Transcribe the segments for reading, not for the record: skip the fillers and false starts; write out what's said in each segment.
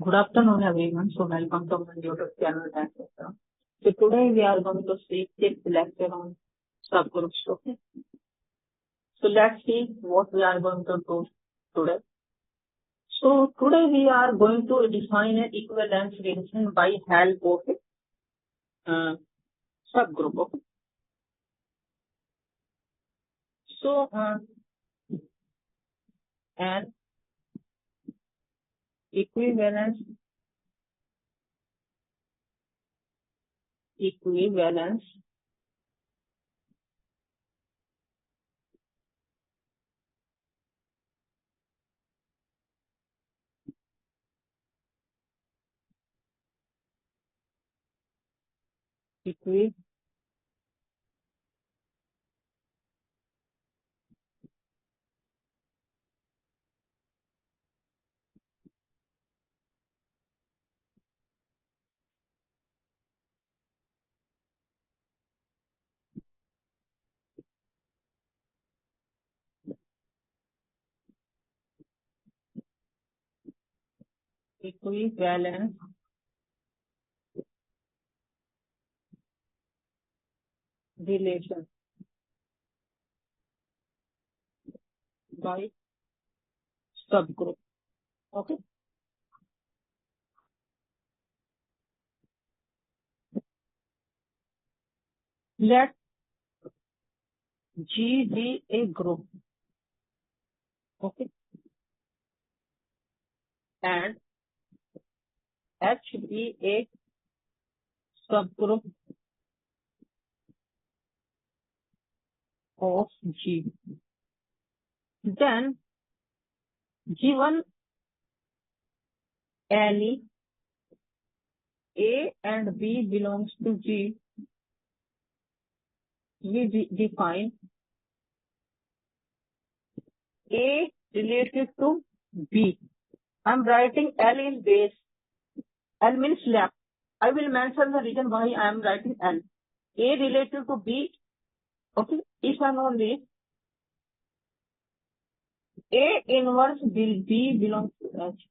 Good afternoon, everyone. So welcome to my YouTube channel, etc. So today we are going to see this lecture on subgroups. Okay. So let's see what we are going to do today. So today we are going to define an equivalence relation by help of a subgroup. Okay. So an equivalence equivalence relation by subgroup. Okay. Let G be a group. Okay. And H be a subgroup of G. Then given any A and B belongs to G, we define A related to B. I'm writing L in base. L means left. I will mention the reason why I am writing L. A related to B. Okay. If and only A inverse B belongs to H.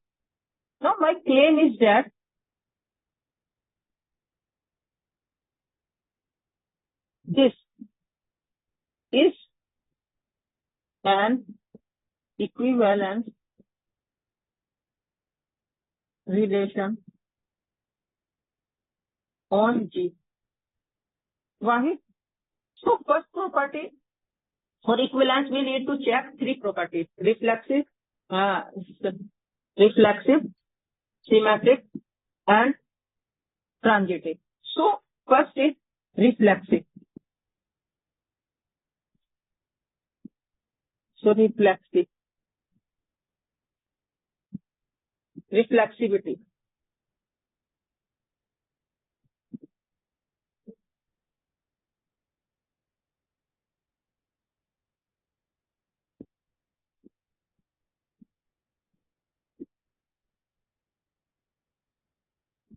Now my claim is that this is an equivalence relation on G. Why? So first property, for equivalence we need to check three properties: reflexive, symmetric, and transitive. So first is reflexive. So reflexivity.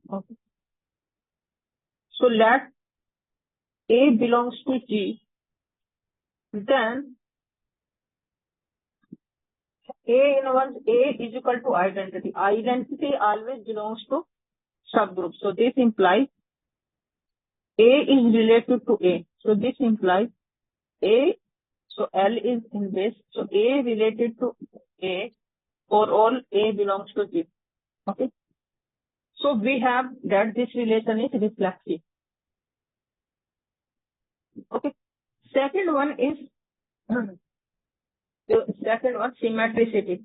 Okay. So let A belongs to G, then A inverse A is equal to identity. Identity always belongs to subgroup. So this implies A is related to A. So this implies A, so L is in base. So A related to A, for all A belongs to G. Okay. So we have that this relation is reflexive. Okay. Second one is symmetricity.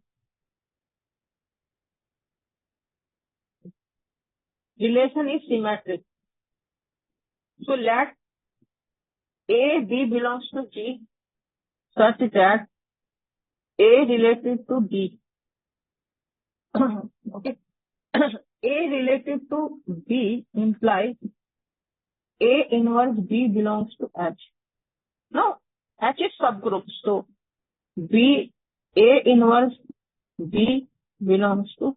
Relation is symmetric. So let A, B belongs to G such that A related to B. Okay. A related to B implies A inverse B belongs to H. Now, H is subgroup. So B, A inverse B belongs to,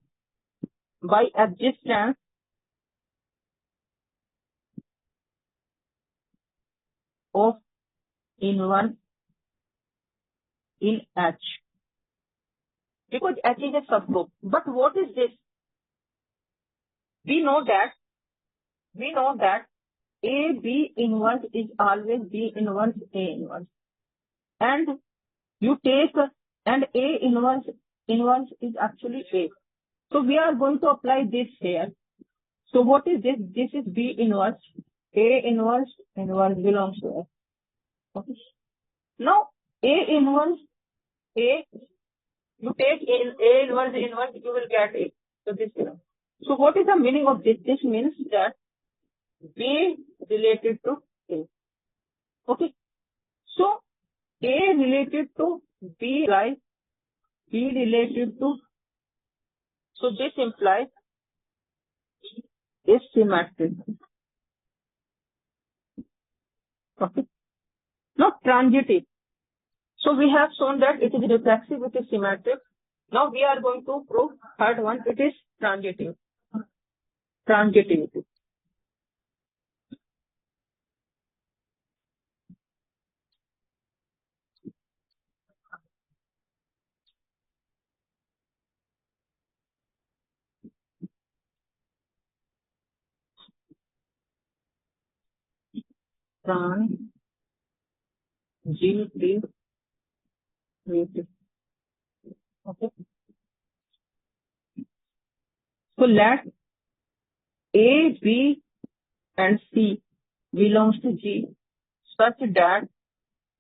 by existence, of inverse in H. Because H is a subgroup. But what is this? we know that A B inverse is always B inverse A inverse, and you take and A inverse is actually A. So we are going to apply this here. So what is this? This is B inverse. A inverse belongs to S. Okay. Now A inverse A, you take A inverse, you will get A. So this is. So what is the meaning of this? This means that B related to A. Okay. So A related to B, like B related to. So this implies is symmetric. Okay. Not transitive. So we have shown that it is reflexive, it is symmetric. Now we are going to prove third one, it is transitive. Transitivity. Transitivity. Okay. So let A, B, and C belongs to G such that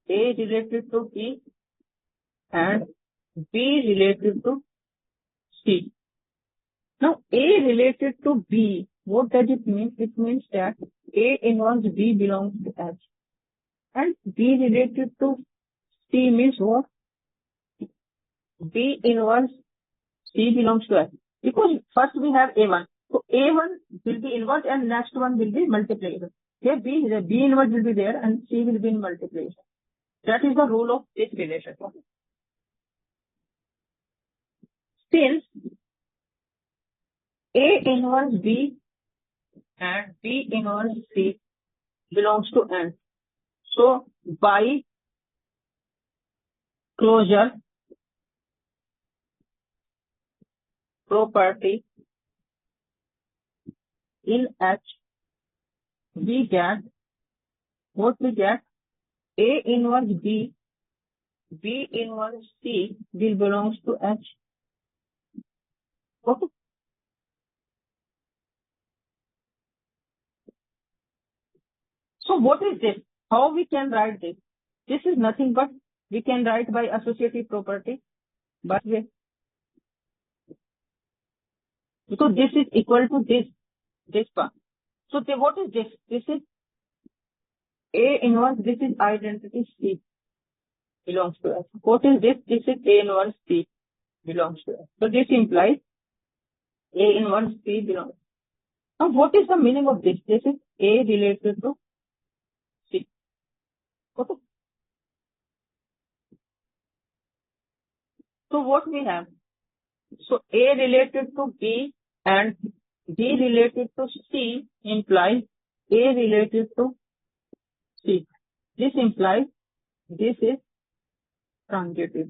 A related to B and B related to C. Now A related to B, what does it mean? It means that A inverse B belongs to H, and B related to C means what? B inverse C belongs to H. Because first we have A1. So A1 will be inverse and next one will be multiplication. Here B inverse will be there and C will be in multiplication. That is the rule of this relation. Since A inverse B and B inverse C belongs to N, so by closure property in H, we get what we get? A inverse B, B inverse C will belongs to H. Okay. So what is this? How we can write this? This is nothing but we can write by associative property, but because this is equal to this part. So what is this? This is A inverse. This is identity C belongs to S. What is this? This is A inverse C belongs to S. So this implies A inverse C belongs. Now what is the meaning of this? This is A related to C. Okay. So what we have? So A related to B and B related to C implies A related to C. This implies this is transitive.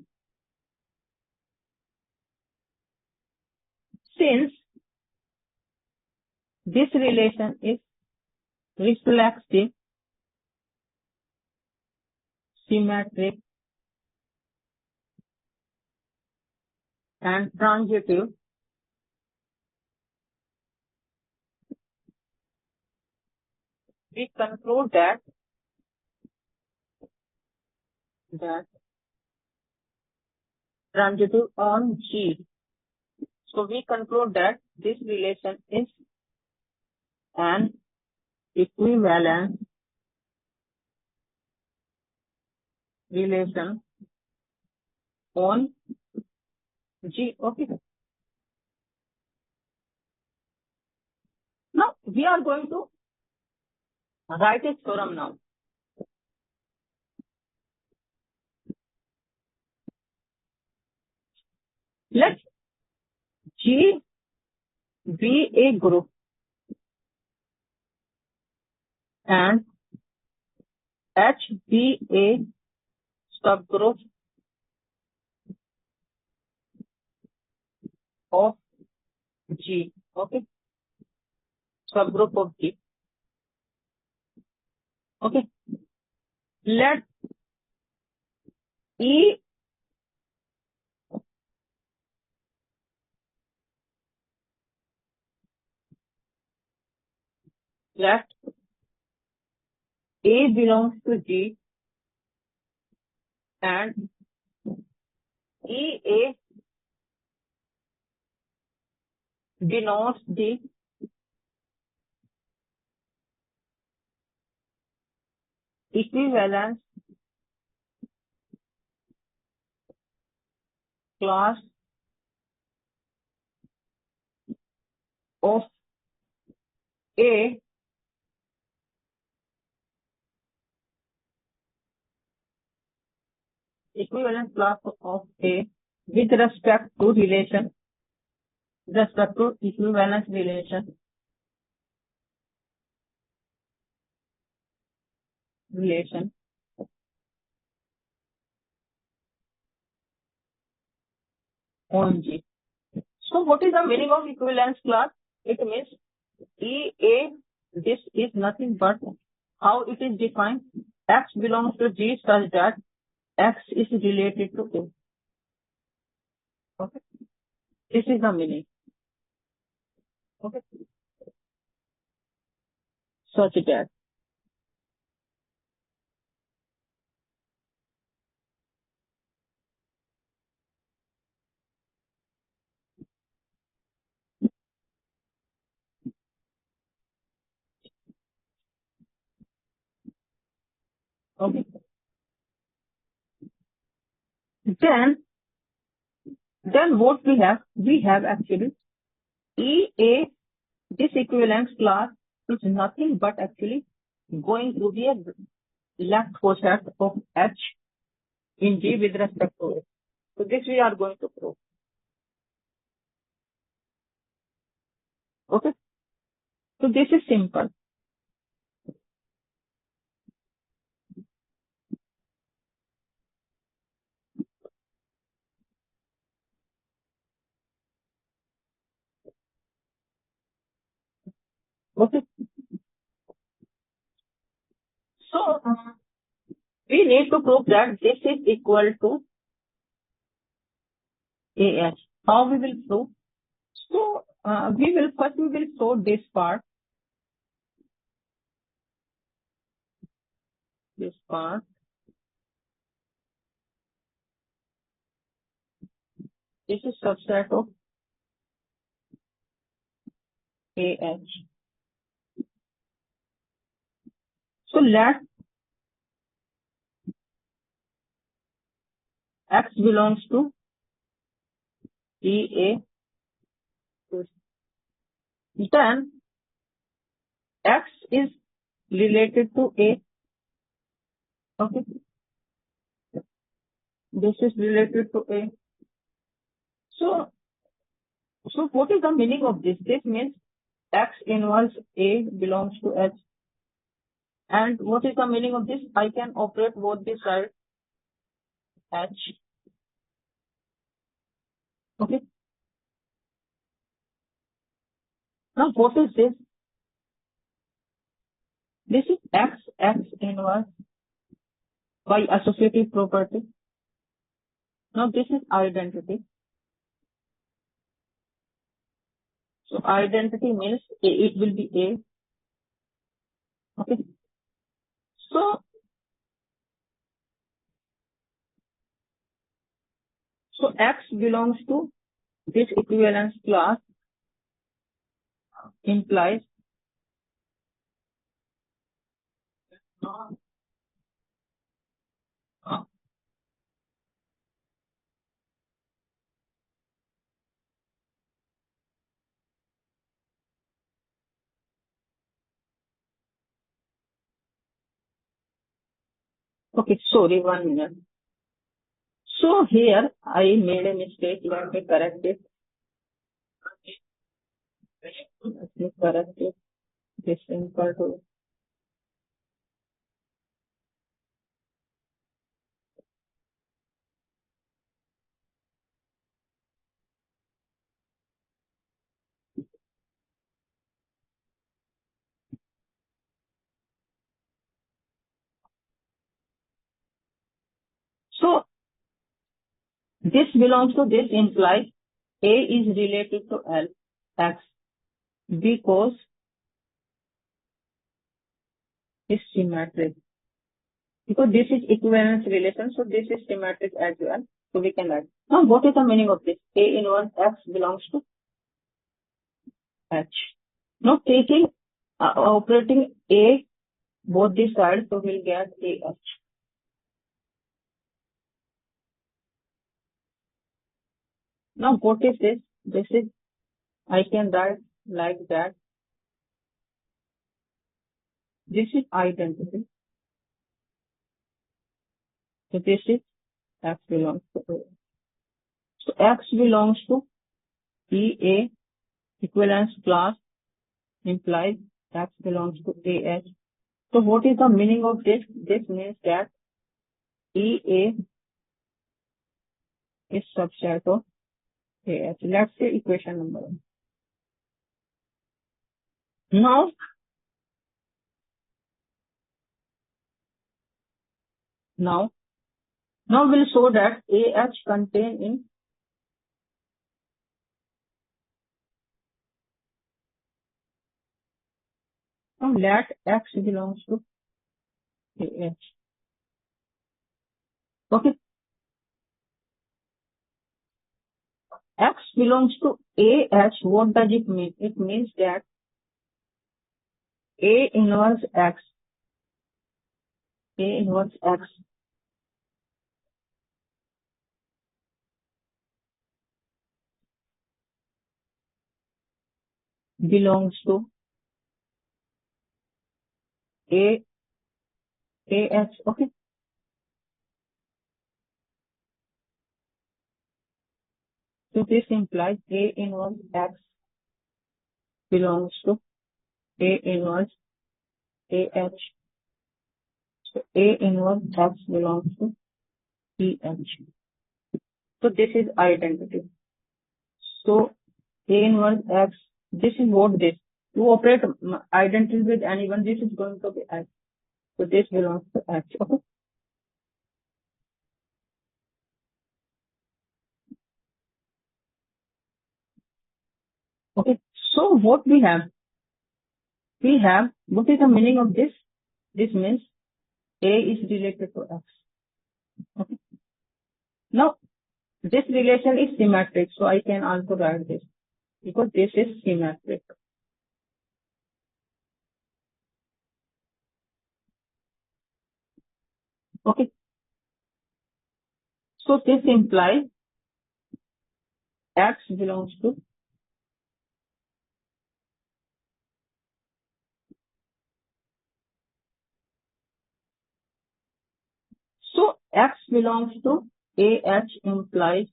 Since this relation is reflexive, symmetric, and transitive, we conclude that transitive on G. So we conclude that this relation is an equivalent relation on G. Okay. Now we are going to write a theorem now. Let G be a group and H be a subgroup of G. Okay. subgroup of G. Okay. Let E let A belongs to G and EA denotes the equivalence class of A equivalence class of A with respect to equivalence relation on G. So what is the meaning of equivalence class? It means EA, this is nothing but how it is defined. X belongs to G such that X is related to A. Okay. This is the meaning. Okay. Such that. Okay. Then what we have? We have actually EA, this equivalence class is nothing but actually going to be a left coset of H in G with respect to it. So this we are going to prove. Okay. So this is simple. Okay. So we need to prove that this is equal to AH. How we will prove? So we will show this part. This part. This is subset of AH. So let X belongs to EA. Then X is related to A. Okay. This is related to A. So what is the meaning of this? This means X inverse A belongs to H. And what is the meaning of this? I can operate both the sides H. Okay. Now what is this? This is X inverse by associative property. Now this is identity. So identity means it will be A. Okay. So X belongs to this equivalence class implies okay, sorry, 1 minute. So here I made a mistake. Let me correct it. Let me correct it. This simple to This belongs to this implies A is related to L, X, because it's symmetric. Because this is equivalence relation, so this is symmetric as well. So we can add. Now, what is the meaning of this? A inverse X belongs to H. Now, taking operating A both the sides, so we'll get AH. Now, what is this? This is, I can write like that. This is identity. So this is X belongs to A. So X belongs to EA, equivalence class implies X belongs to AH. So what is the meaning of this? This means that EA is subset of AH. Let's say equation number 1. Now we'll show that AH contain in let X belongs to AH. Okay. X belongs to AH. What does it mean? It means that A inverse X belongs to AH. Okay. So this implies A inverse X belongs to A inverse AH. So A inverse X belongs to EH. So this is identity. So A inverse X, this is what this. To operate identity with anyone, this is going to be X. So this belongs to X. Okay. Okay. So what we have? What is the meaning of this? This means A is related to X. Okay. Now, this relation is symmetric, so I can also write this because this is symmetric. Okay. So this implies X belongs to X belongs to AH implies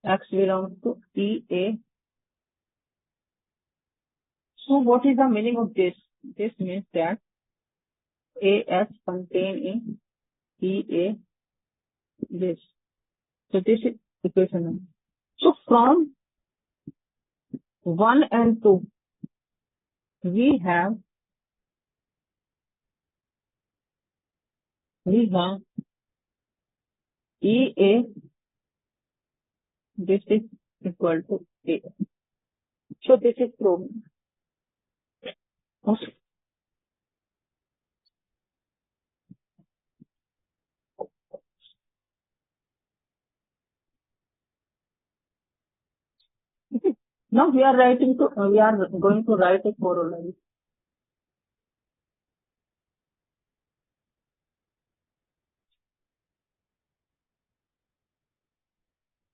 X belongs to EA. So what is the meaning of this? This means that AH contain in EA this. So this is equation number. So from 1 and 2, we have EA, this is equal to A. So this is proven. Okay. Now we are going to write a corollary.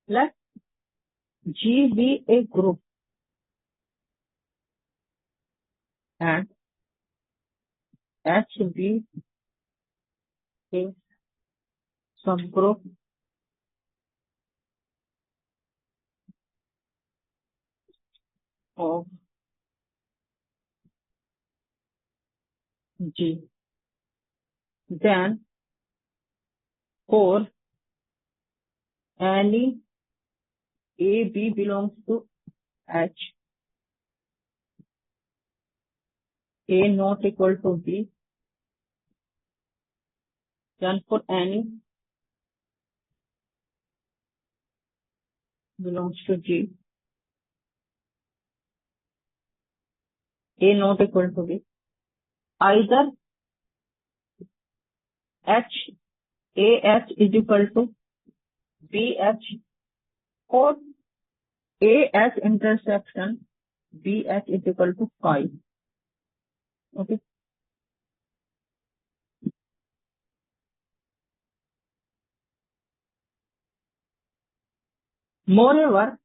Let G be a group and H be a subgroup of G. Then for any A, B belongs to H, A not equal to B, then for any belongs to G, A not equal to B, either H, AH is equal to BH or AH intersection BH is equal to phi. Okay. Moreover,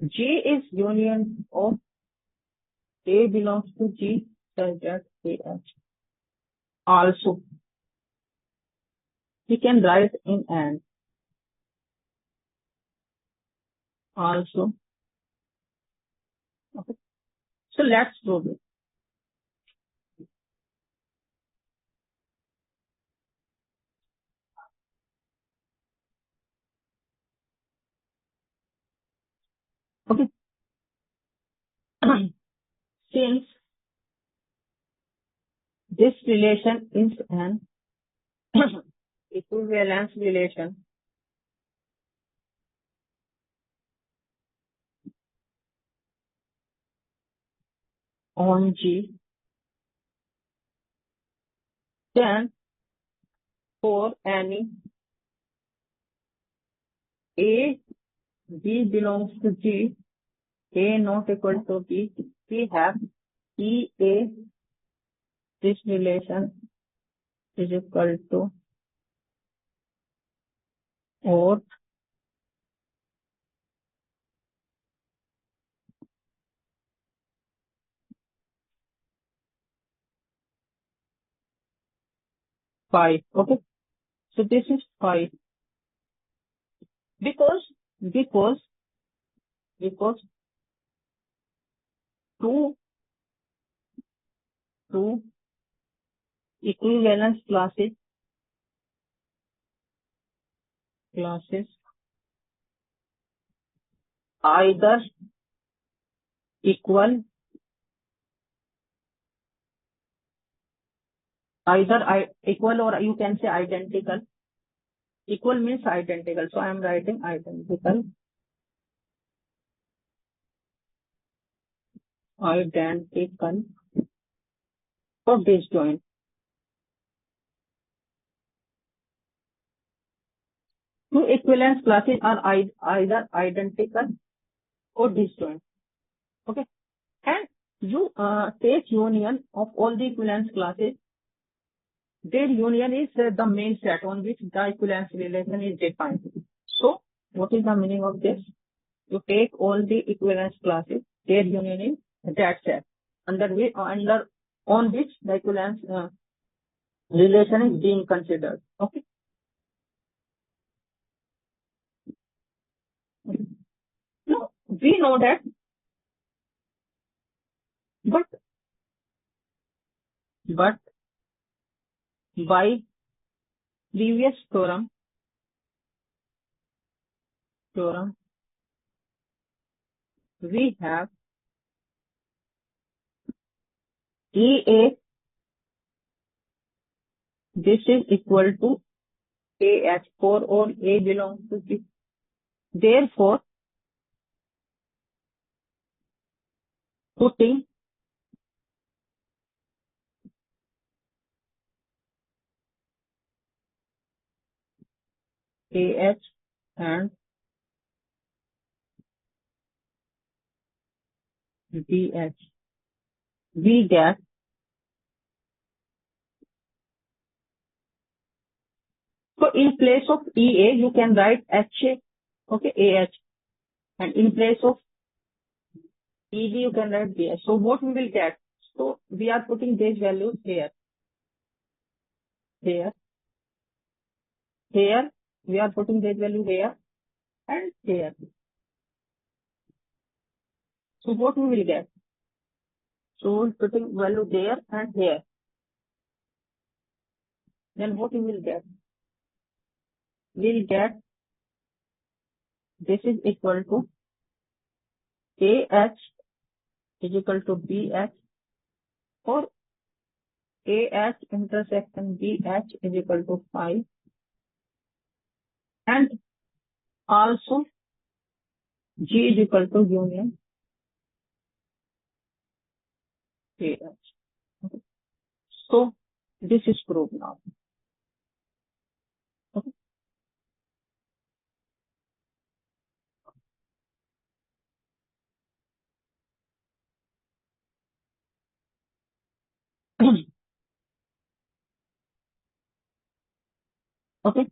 G is union of A belongs to G such that AH. Also, we can write in and. Also, okay. So let's prove it. Okay. Since this relation is an equivalence relation on G, then for any A, B belongs to G, A not equal to B, we have EA, this relation is equal to or phi. Okay. So this is phi because two equivalence classes either equal, equal or you can say identical. Equal means identical. So I am writing identical. Identical or disjoint. Two equivalence classes are either identical or disjoint. Okay. And you take union of all the equivalence classes. Their union is the main set on which the equivalence relation is defined. So what is the meaning of this? You take all the equivalence classes, their union is that set on which the equivalence relation is being considered. Okay. Now we know that, but by previous theorem we have EA, this is equal to AH for all A belongs to G. Therefore, putting AH and BH, we get so in place of EA you can write HA, okay, AH, and in place of EB you can write BH. So what we will get? So we are putting these values here. We are putting this value here and here. So what we will get? So we're putting value there and here. Then what we will get? We'll get this is equal to AH is equal to BH or AH intersection BH is equal to 5, and also G is equal to union AH. Okay. So this is proved now. Okay. Okay.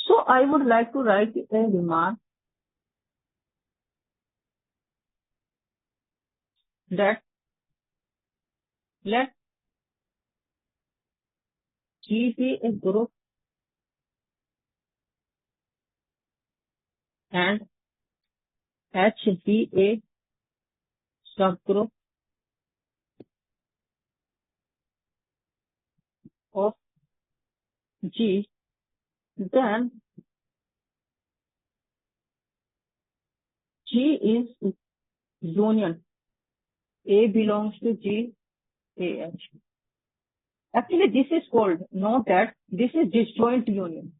So I would like to write a remark that let G be a group and H be a subgroup of G, then G is union. A belongs to G, AH. Actually, this is called, note that this is disjoint union.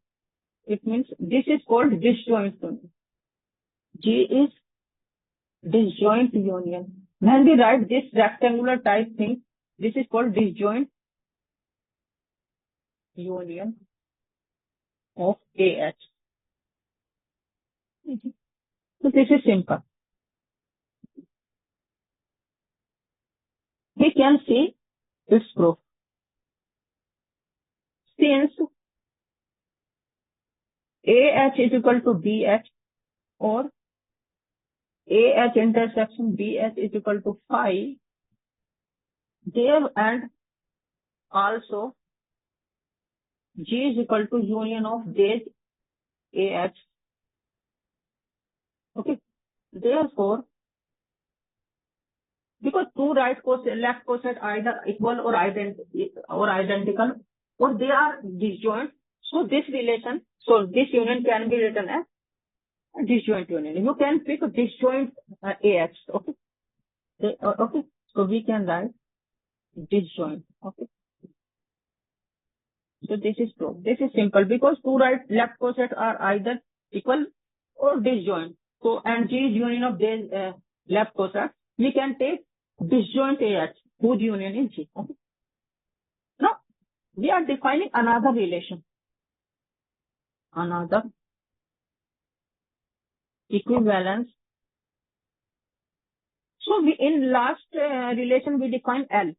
It means this is called disjoint union. G is disjoint union. When we write this rectangular type thing, this is called disjoint union of AH. So this is simple. We can see its proof. Since AH is equal to BH or AH intersection BH is equal to 5, there and also G is equal to union of these AH. Okay. Therefore, because two right coset, left coset either equal or identical, or they are disjoint, so this union can be written as a disjoint union. You can pick a disjoint AH. Okay. Okay. So we can write disjoint. Okay. So this is true. This is simple because two left cosets are either equal or disjoint. So, and G is union of these left cosets. We can take disjoint AH, whose union is G. Okay. Now, we are defining another relation. Another equivalence. So, in last relation, we define L.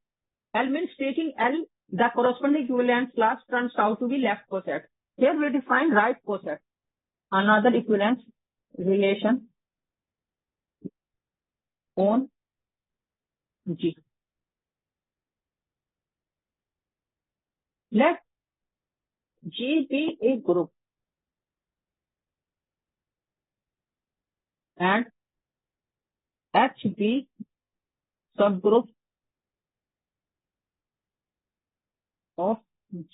L means taking L, the corresponding equivalence class turns out to be left coset. Here we define right coset. Another equivalence relation on G. Let G be a group and H be subgroup of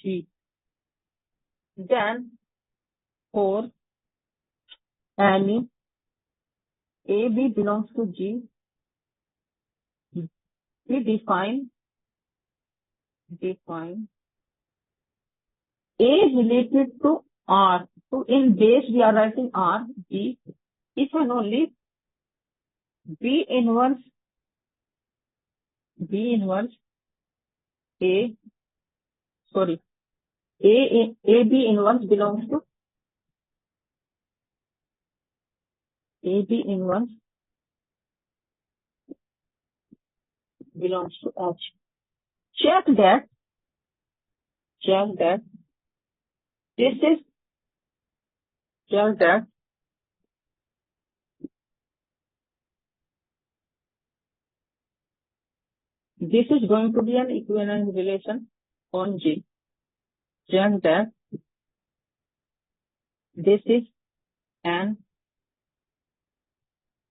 G. Then for any AB belongs to G, we define A related to R. So in base we are writing R, B, if and only B inverse A, sorry, AB inverse belongs to AB inverse belongs to H. Check that this is this is going to be an equivalence relation on G. Check that this is an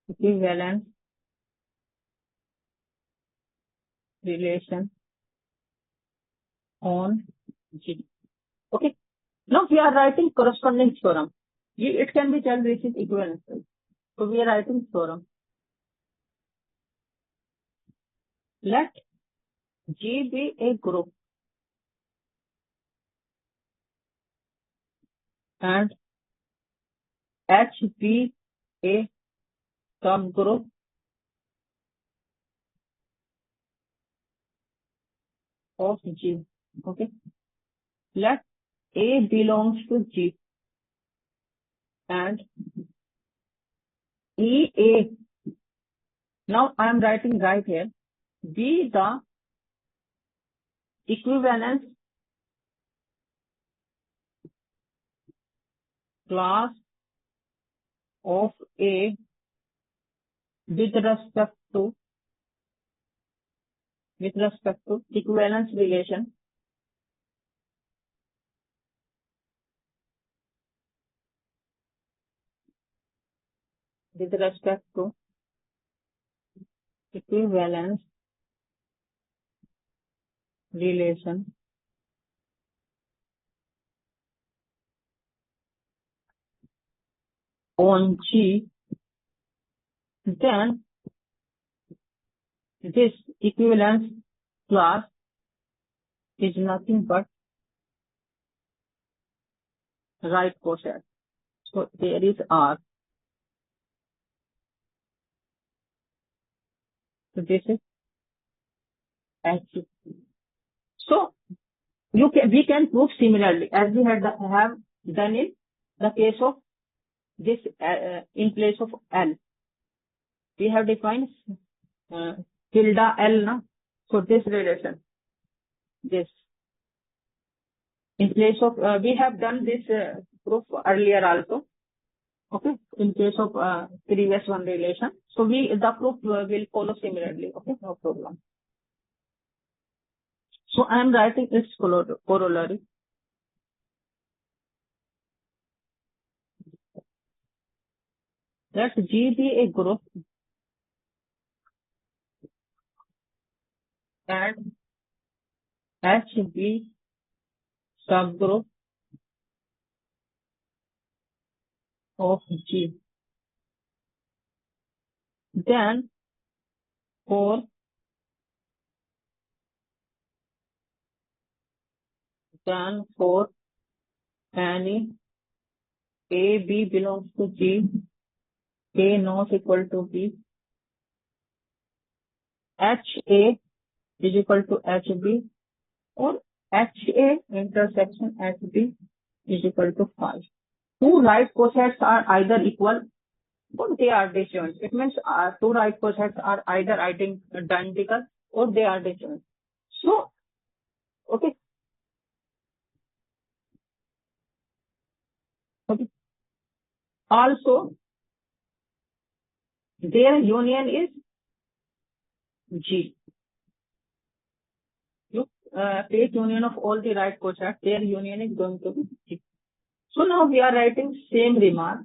equivalence relation on G. Okay. Now we are writing corresponding theorem. It can be told this is equivalence. So we are writing theorem. Let G be a group and H be a subgroup of G. Okay. Let A belongs to G and EA. Now I am writing right here. Be the equivalence class of A with respect to equivalence relation with respect to equivalence relation on G, then this equivalence class is nothing but right coset. So there is R. So this is H. So we can prove similarly as we have done in the case of this in place of L. We have defined tilde L, na? So this relation, this in place of we have done this proof earlier also. Okay, in case of previous one relation. So the proof will follow similarly. Okay, no problem. So I am writing its corollary. Let G be a group and H be subgroup of G. Then for any A, B belongs to G, A not equal to B, H A is equal to H B, or H A intersection H B is equal to 5. Two right cosets are either equal or they are disjoint. It means two right cosets are either identical or they are disjoint. So, okay. Also, their union is G. Look, take union of all the right cosets, their union is going to be G. So now we are writing same remark.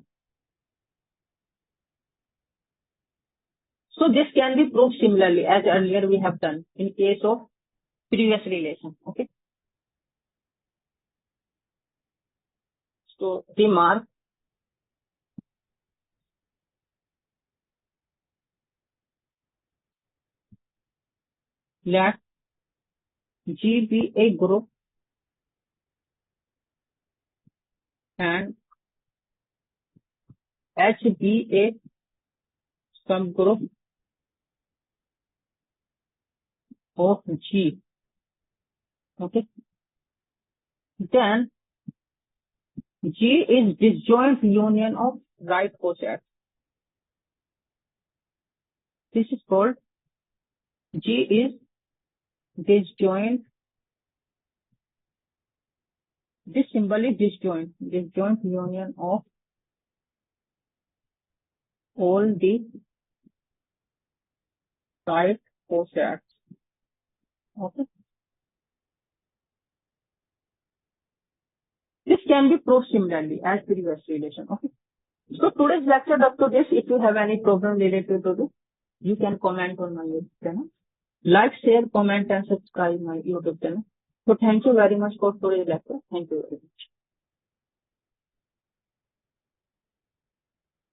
So this can be proved similarly as earlier we have done in case of previous relation. Okay. So remark. Let G be a group and H be a subgroup of G. Okay. Then G is disjoint union of right cosets. This is called G is disjoint. This symbol is disjoint union of all the right cosets. Okay. This can be proved similarly as previous relation. Okay. So today's lecture up to this. If you have any problem related to this, you can comment on my YouTube channel. Like, share, comment and subscribe my YouTube channel. So thank you very much for today's lecture. Thank you very much.